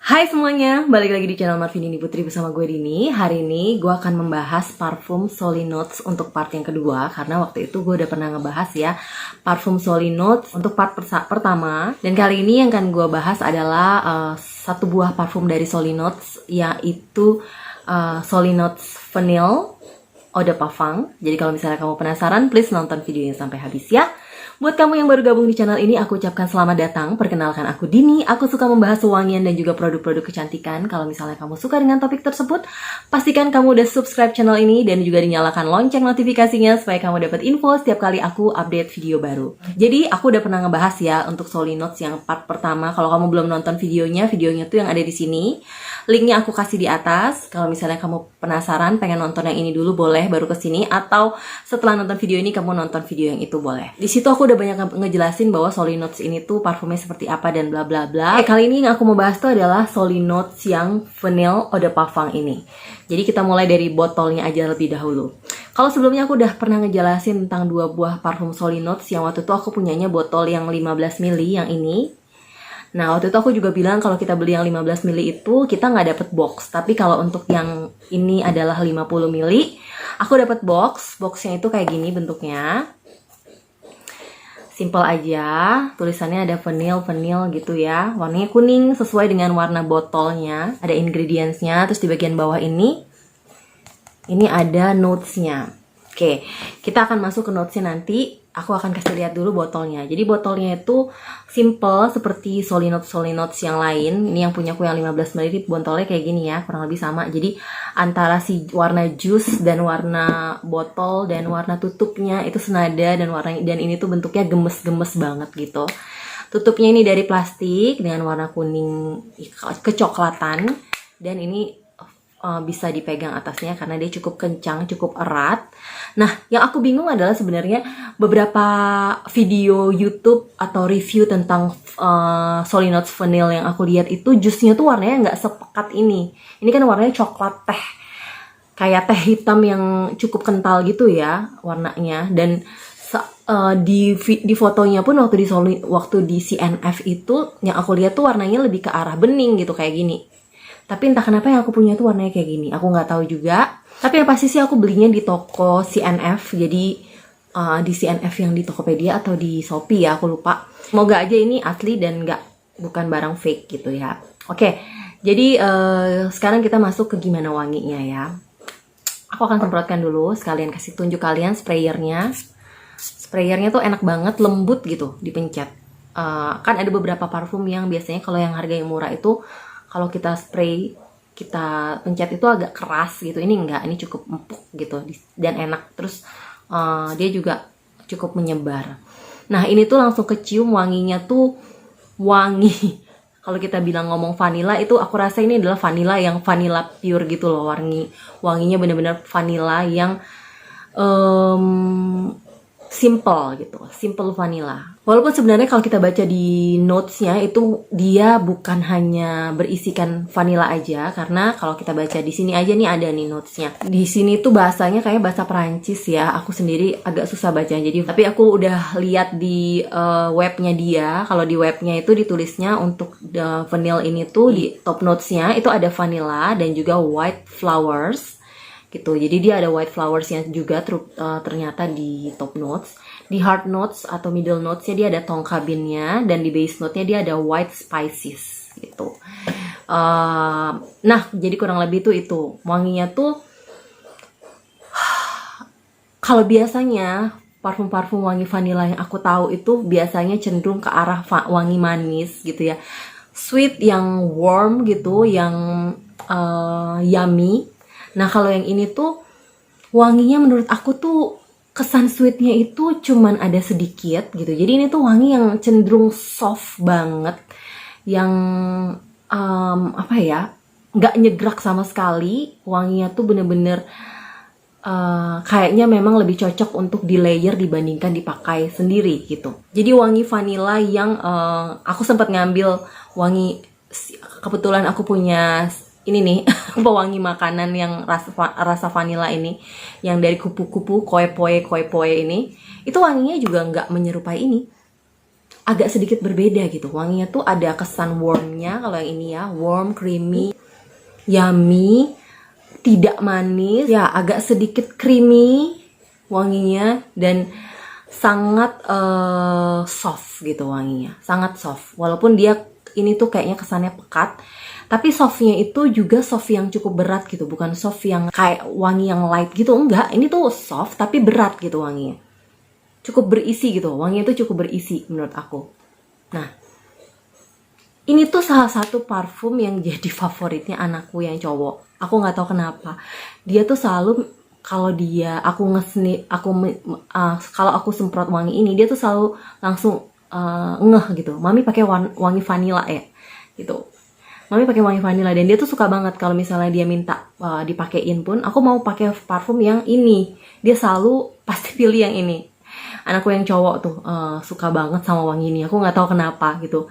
Hai semuanya, balik lagi di channel Marvinini Putri bersama gue Dini. Hari ini gue akan membahas parfum Solid Notes untuk part yang kedua. Karena waktu itu gue udah pernah ngebahas ya parfum Solid Notes untuk part pertama. Dan kali ini yang akan gue bahas adalah satu buah parfum dari Solid Notes, yaitu Solid Notes Vanille Eau de Parfum. Jadi kalau misalnya kamu penasaran, please nonton videonya sampai habis ya. Buat kamu yang baru gabung di channel ini, aku ucapkan selamat datang. Perkenalkan, aku Dini. Aku suka membahas wangian dan juga produk-produk kecantikan. Kalau misalnya kamu suka dengan topik tersebut, pastikan kamu udah subscribe channel ini dan juga dinyalakan lonceng notifikasinya supaya kamu dapat info setiap kali aku update video baru. Jadi, aku udah pernah ngebahas ya untuk Solid Notes yang part pertama. Kalau kamu belum nonton videonya tuh yang ada di sini. Linknya aku kasih di atas. Kalau misalnya kamu penasaran, pengen nonton yang ini dulu, boleh baru kesini. Atau setelah nonton video ini, kamu nonton video yang itu boleh. Di situ aku udah banyak ngejelasin bahwa Solid Notes ini tuh parfumnya seperti apa dan bla bla bla. Kali ini yang aku mau bahas tuh adalah Solid Notes yang Vanille Eau de Parfum ini. Jadi kita mulai dari botolnya aja lebih dahulu. Kalau sebelumnya aku udah pernah ngejelasin tentang dua buah parfum Solid Notes yang waktu itu aku punyanya botol yang 15 ml yang ini. Nah, waktu itu aku juga bilang kalau kita beli yang 15 ml itu kita nggak dapet box. Tapi kalau untuk yang ini adalah 50 ml, aku dapet box. Boxnya itu kayak gini bentuknya. Simple aja, tulisannya ada vanille gitu ya. Warnanya kuning sesuai dengan warna botolnya. Ada ingredientsnya, terus di bagian bawah ini ada notesnya. Oke, kita akan masuk ke notesnya nanti. Aku akan kasih lihat dulu botolnya. Jadi botolnya itu simple seperti Solid Notes yang lain. Ini yang punya aku yang 15 ml, botolnya kayak gini ya, kurang lebih sama. Jadi antara si warna jus dan warna botol dan warna tutupnya itu senada, dan ini tuh bentuknya gemes-gemes banget gitu. Tutupnya ini dari plastik dengan warna kuning kecoklatan, dan ini bisa dipegang atasnya karena dia cukup kencang, cukup erat. Nah, yang aku bingung adalah sebenarnya beberapa video YouTube atau review tentang Solid Notes Vanille yang aku lihat itu jusnya tuh warnanya nggak sepekat ini. Ini kan warnanya coklat teh, kayak teh hitam yang cukup kental gitu ya warnanya. Dan di fotonya pun waktu di CNF itu yang aku lihat tuh warnanya lebih ke arah bening gitu kayak gini. Tapi entah kenapa yang aku punya tuh warnanya kayak gini. Aku nggak tahu juga. Tapi yang pasti sih aku belinya di toko CNF. Jadi di CNF yang di Tokopedia atau di Shopee ya, aku lupa. Semoga aja ini asli dan bukan barang fake gitu ya. Oke, jadi sekarang kita masuk ke gimana wanginya ya. Aku akan semprotkan dulu, sekalian kasih tunjuk kalian sprayernya. Sprayernya tuh enak banget, lembut gitu dipencet. Kan ada beberapa parfum yang biasanya kalau yang harganya murah itu kalau kita spray, kita pencet itu agak keras gitu. Ini enggak, ini cukup empuk gitu dan enak. Terus dia juga cukup menyebar. Nah, ini tuh langsung kecium wanginya tuh wangi. Kalau kita bilang ngomong vanilla itu aku rasa ini adalah vanilla yang vanilla pure gitu loh. Wanginya bener-bener vanilla yang simple gitu, simple vanilla. Walaupun sebenarnya kalau kita baca di notesnya itu dia bukan hanya berisikan vanilla aja, karena kalau kita baca di sini aja nih ada nih notesnya. Di sini tuh bahasanya kayak bahasa Perancis ya. Aku sendiri agak susah baca, jadi tapi aku udah lihat di webnya dia. Kalau di webnya itu ditulisnya untuk vanilla ini tuh di top notesnya itu ada vanilla dan juga white flowers gitu. Jadi dia ada white flowersnya juga ternyata di top notes. Di hard notes atau middle notesnya dia ada tonka bean-nya, dan di base note-nya dia ada white spices gitu. Nah, jadi kurang lebih tuh itu wanginya tuh kalau biasanya parfum-parfum wangi vanilla yang aku tahu itu biasanya cenderung ke arah wangi manis gitu ya, sweet yang warm gitu, yang yummy. Nah, kalau yang ini tuh wanginya menurut aku tuh kesan sweetnya itu cuman ada sedikit gitu. Jadi ini tuh wangi yang cenderung soft banget, yang apa ya, nggak nyegrak sama sekali. Wanginya tuh bener-bener kayaknya memang lebih cocok untuk di layer dibandingkan dipakai sendiri gitu. Jadi wangi vanilla yang aku sempat ngambil wangi, kebetulan aku punya ini nih pewangi makanan yang rasa vanilla ini, yang dari kupu-kupu koi poe ini, itu wanginya juga nggak menyerupai ini. agak sedikit berbeda gitu. Wanginya tuh ada kesan warmnya, kalau yang ini ya, warm, creamy, yummy, tidak manis, ya agak sedikit creamy wanginya, dan sangat soft gitu wanginya, sangat soft. Walaupun dia ini tuh kayaknya kesannya pekat, tapi softnya itu juga soft yang cukup berat gitu, bukan soft yang kayak wangi yang light gitu, enggak. Ini tuh soft tapi berat gitu wanginya, cukup berisi gitu, wanginya tuh cukup berisi menurut aku. Nah, ini tuh salah satu parfum yang jadi favoritnya anakku yang cowok. Aku nggak tahu kenapa. Dia tuh selalu kalau dia aku kalau aku semprot wangi ini, dia tuh selalu langsung ngeh gitu. Mami pakai wangi vanilla ya, gitu. Mami pakai wangi vanilla, dan dia tuh suka banget kalau misalnya dia minta dipakein pun, aku mau pakai parfum yang ini, dia selalu pasti pilih yang ini. Anakku yang cowok tuh suka banget sama wangi ini. Aku nggak tahu kenapa gitu.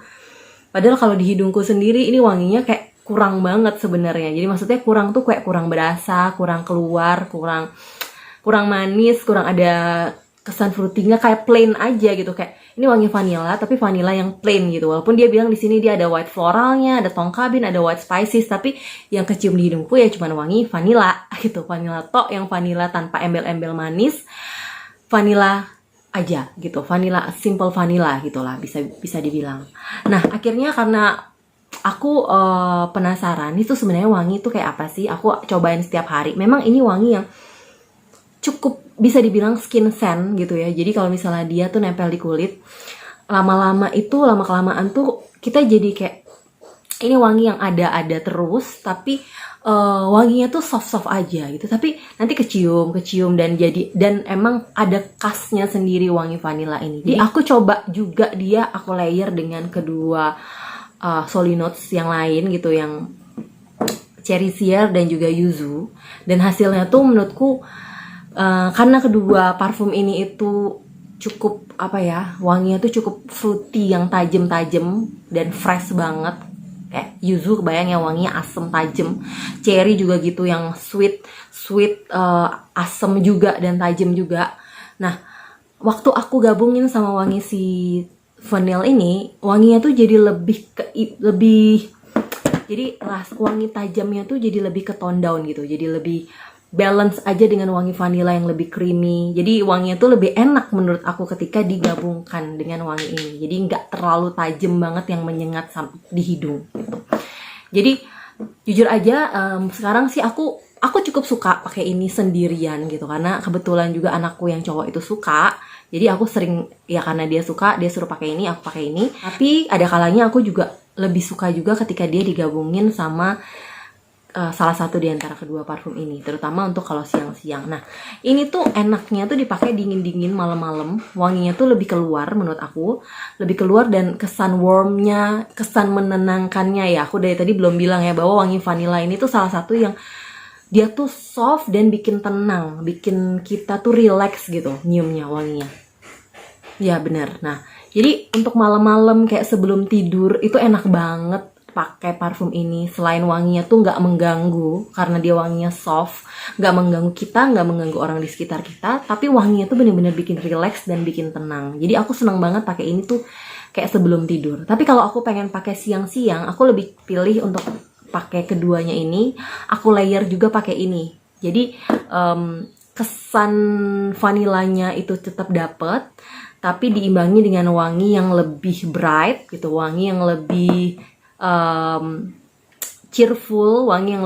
Padahal kalau di hidungku sendiri ini wanginya kayak kurang banget sebenarnya. Jadi maksudnya kurang tuh kayak kurang berasa, kurang keluar, kurang manis, kurang ada kesan fruitingnya, kayak plain aja gitu. Kayak ini wangi vanilla tapi vanilla yang plain gitu. Walaupun dia bilang di sini dia ada white floralnya, ada tongkabin, ada white spices, tapi yang kecium di hidungku ya cuma wangi vanilla gitu. Vanilla tok, yang vanilla tanpa embel-embel manis. Vanilla aja gitu, vanilla, simple vanilla gitulah, bisa dibilang. Nah, akhirnya karena aku penasaran itu sebenarnya wangi itu kayak apa sih, aku cobain setiap hari. Memang ini wangi yang cukup bisa dibilang skin scent gitu ya. Jadi kalau misalnya dia tuh nempel di kulit, lama kelamaan tuh kita jadi kayak ini wangi yang ada terus, tapi wanginya tuh soft aja gitu, tapi nanti kecium dan emang ada khasnya sendiri wangi vanilla ini. Jadi aku coba juga dia, aku layer dengan kedua Solid Notes yang lain gitu, yang Cherry Sheer dan juga Yuzu, dan hasilnya tuh menurutku karena kedua parfum ini itu cukup wanginya tuh cukup fruity, yang tajam dan fresh banget. Kayak Yuzu kebayang ya wanginya asem tajam, Cherry juga gitu yang sweet asem juga dan tajam juga. Nah, waktu aku gabungin sama wangi si vanilla ini, wanginya tuh jadi jadi wangi tajamnya tuh jadi lebih ke tone down gitu, jadi lebih balance aja dengan wangi vanilla yang lebih creamy. Jadi wanginya tuh lebih enak menurut aku ketika digabungkan dengan wangi ini. Jadi nggak terlalu tajam banget yang menyengat di hidung gitu. Jadi jujur aja sekarang sih aku cukup suka pakai ini sendirian gitu, karena kebetulan juga anakku yang cowok itu suka. Jadi aku sering ya, karena dia suka, dia suruh pakai ini, aku pakai ini. Tapi ada kalanya aku juga lebih suka juga ketika dia digabungin sama salah satu di antara kedua parfum ini, terutama untuk kalau siang-siang. Nah, ini tuh enaknya tuh dipakai dingin-dingin malam-malam, wanginya tuh lebih keluar menurut aku, lebih keluar, dan kesan warmnya, kesan menenangkannya ya. Aku dari tadi belum bilang ya bahwa wangi vanilla ini tuh salah satu yang dia tuh soft dan bikin tenang, bikin kita tuh relax gitu nyiumnya, wanginya. Ya benar. Nah, jadi untuk malam-malam kayak sebelum tidur itu enak banget pakai parfum ini. Selain wanginya tuh nggak mengganggu karena dia wanginya soft, nggak mengganggu kita, nggak mengganggu orang di sekitar kita, tapi wanginya tuh bener-bener bikin relax dan bikin tenang. Jadi aku seneng banget pakai ini tuh kayak sebelum tidur. Tapi kalau aku pengen pakai siang-siang, aku lebih pilih untuk pakai keduanya ini. Aku layer juga pakai ini. Jadi kesan vanilanya itu tetap dapet, tapi diimbangi dengan wangi yang lebih bright gitu, wangi yang lebih cheerful, wangi yang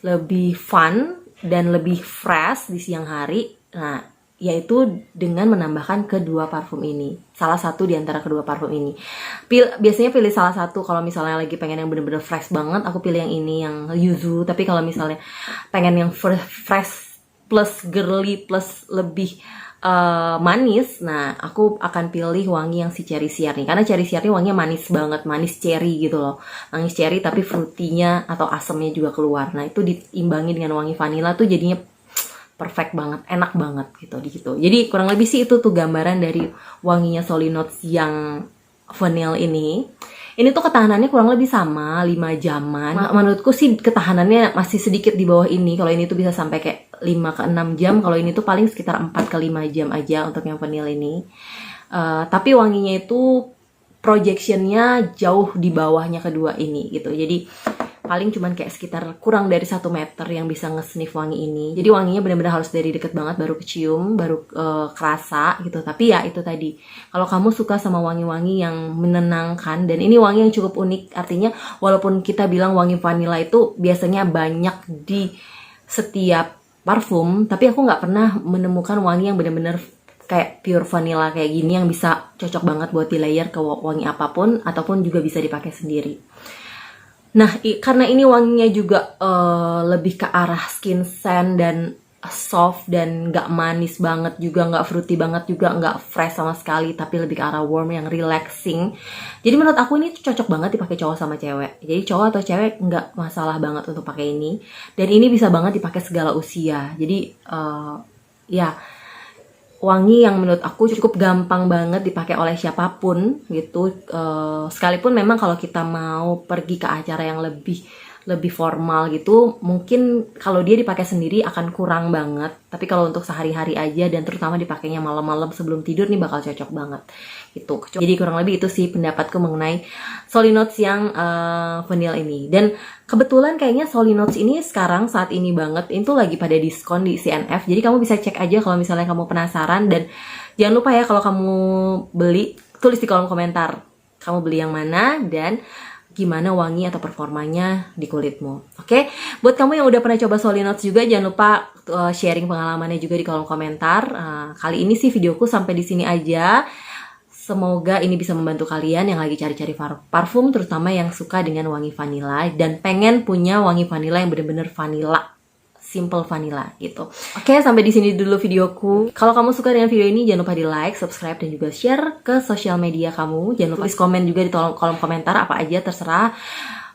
lebih fun dan lebih fresh di siang hari. Nah, yaitu dengan menambahkan kedua parfum ini, salah satu di antara kedua parfum ini. Biasanya pilih salah satu. Kalau misalnya lagi pengen yang bener-bener fresh banget, aku pilih yang ini, yang Yuzu. Tapi kalau misalnya pengen yang fresh plus girly plus lebih manis, nah aku akan pilih wangi yang si Cherry Sheer nih, karena Cherry Sheer ini wanginya manis banget, manis cherry gitu loh, manis cherry tapi fruitynya atau asemnya juga keluar. Nah itu diimbangi dengan wangi vanilla tuh jadinya perfect banget, enak banget gitu. Jadi kurang lebih sih itu tuh gambaran dari wanginya Solid Notes yang vanilla ini. Ini tuh ketahanannya kurang lebih sama 5 jaman. Menurutku sih ketahanannya masih sedikit di bawah ini. Kalau ini tuh bisa sampai kayak 5 ke 6 jam. Kalau ini tuh paling sekitar 4 ke 5 jam aja untuk yang vanilla ini. Tapi wanginya itu projectionnya jauh di bawahnya kedua ini gitu. Jadi paling cuman kayak sekitar kurang dari 1 meter yang bisa nge-sniff wangi ini. Jadi wanginya benar-benar harus dari deket banget baru kecium, baru kerasa gitu. Tapi ya itu tadi, kalau kamu suka sama wangi-wangi yang menenangkan, dan ini wangi yang cukup unik, artinya walaupun kita bilang wangi vanilla itu biasanya banyak di setiap parfum, tapi aku nggak pernah menemukan wangi yang benar-benar kayak pure vanilla kayak gini yang bisa cocok banget buat di layer ke wangi apapun, ataupun juga bisa dipakai sendiri. Nah, karena ini wanginya juga lebih ke arah skin scent dan soft dan nggak manis banget juga, nggak fruity banget juga, nggak fresh sama sekali, tapi lebih ke arah warm yang relaxing. Jadi menurut aku ini cocok banget dipakai cowok sama cewek. Jadi cowok atau cewek nggak masalah banget untuk pakai ini. Dan ini bisa banget dipakai segala usia. Jadi ya wangi yang menurut aku cukup gampang banget dipakai oleh siapapun gitu. Sekalipun memang kalau kita mau pergi ke acara yang lebih formal gitu, mungkin kalau dia dipakai sendiri akan kurang banget. Tapi kalau untuk sehari-hari aja dan terutama dipakainya malam-malam sebelum tidur nih bakal cocok banget gitu. Jadi kurang lebih itu sih pendapatku mengenai Solinotes yang vanilla ini. Dan kebetulan kayaknya Solinotes ini sekarang saat ini banget itu lagi pada diskon di CNF. Jadi kamu bisa cek aja kalau misalnya kamu penasaran. Dan jangan lupa ya, kalau kamu beli, tulis di kolom komentar kamu beli yang mana dan gimana wangi atau performanya di kulitmu. Oke, buat kamu yang udah pernah coba Solinotes juga, jangan lupa sharing pengalamannya juga di kolom komentar. Kali ini sih videoku sampai di sini aja. Semoga ini bisa membantu kalian yang lagi cari-cari parfum, terutama yang suka dengan wangi vanilla dan pengen punya wangi vanilla yang bener-bener vanilla, simple vanilla gitu. Oke, sampai di sini dulu videoku. Kalau kamu suka dengan video ini, jangan lupa di like, subscribe, dan juga share ke sosial media kamu. Jangan lupa tulis komen juga di kolom komentar apa aja, terserah.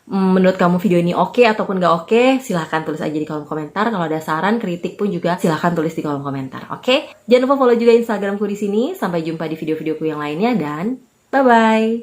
Menurut kamu video ini oke ataupun gak oke, silahkan tulis aja di kolom komentar. Kalau ada saran, kritik pun juga silahkan tulis di kolom komentar. Oke, jangan lupa follow juga Instagramku di sini. Sampai jumpa di video-videoku yang lainnya dan bye-bye.